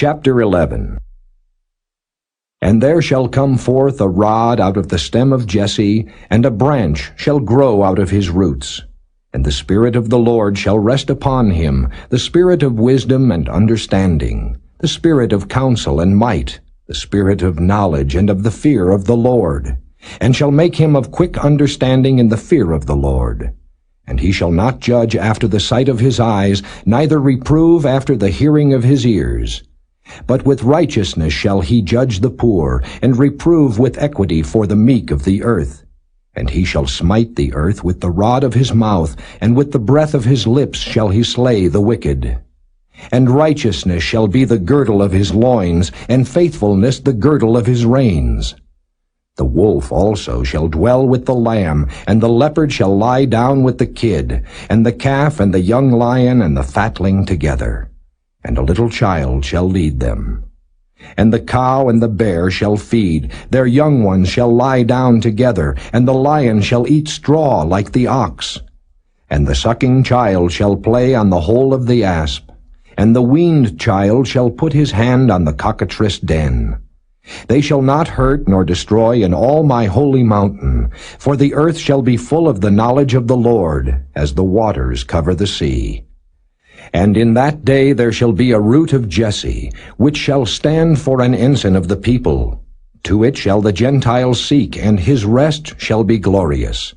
Chapter 11. And there shall come forth a rod out of the stem of Jesse, and a branch shall grow out of his roots. And the Spirit of the Lord shall rest upon him, the Spirit of wisdom and understanding, the Spirit of counsel and might, the Spirit of knowledge and of the fear of the Lord, and shall make him of quick understanding in the fear of the Lord. And he shall not judge after the sight of his eyes, neither reprove after the hearing of his ears. But with righteousness shall he judge the poor, and reprove with equity for the meek of the earth. And he shall smite the earth with the rod of his mouth, and with the breath of his lips shall he slay the wicked. And righteousness shall be the girdle of his loins, and faithfulness the girdle of his reins. The wolf also shall dwell with the lamb, and the leopard shall lie down with the kid, and the calf and the young lion and the fatling together. And a little child shall lead them. And the cow and the bear shall feed, their young ones shall lie down together, and the lion shall eat straw like the ox. And the sucking child shall play on the hole of the asp, and the weaned child shall put his hand on the cockatrice den. They shall not hurt nor destroy in all my holy mountain, for the earth shall be full of the knowledge of the Lord, as the waters cover the sea. And in that day there shall be a root of Jesse, which shall stand for an ensign of the people. To it shall the Gentiles seek, and his rest shall be glorious.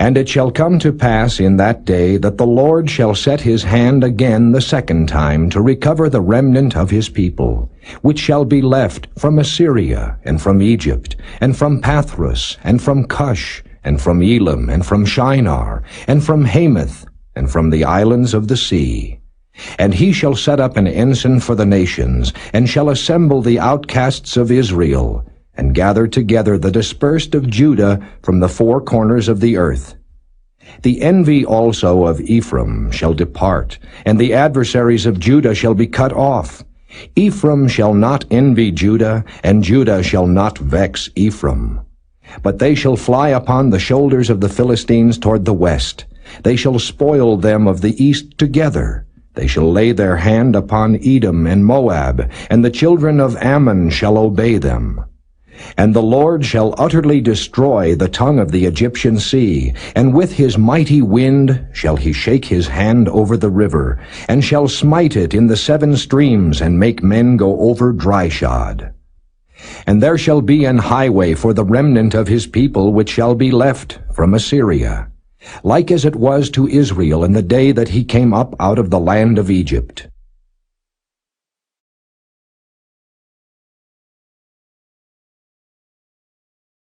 And it shall come to pass in that day that the Lord shall set his hand again the second time to recover the remnant of his people, which shall be left from Assyria, and from Egypt, and from Pathrus, and from Cush, and from Elam, and from Shinar, and from Hamath, and from the islands of the sea. And he shall set up an ensign for the nations, and shall assemble the outcasts of Israel, and gather together the dispersed of Judah from the four corners of the earth. The envy also of Ephraim shall depart, and the adversaries of Judah shall be cut off. Ephraim shall not envy Judah, and Judah shall not vex Ephraim. But they shall fly upon the shoulders of the Philistines toward the west. They shall spoil them of the east together. They shall lay their hand upon Edom and Moab, and the children of Ammon shall obey them. And the Lord shall utterly destroy the tongue of the Egyptian sea, and with his mighty wind shall he shake his hand over the river, and shall smite it in the 7 streams, and make men go over dryshod. And there shall be an highway for the remnant of his people which shall be left from Assyria, like as it was to Israel in the day that he came up out of the land of Egypt.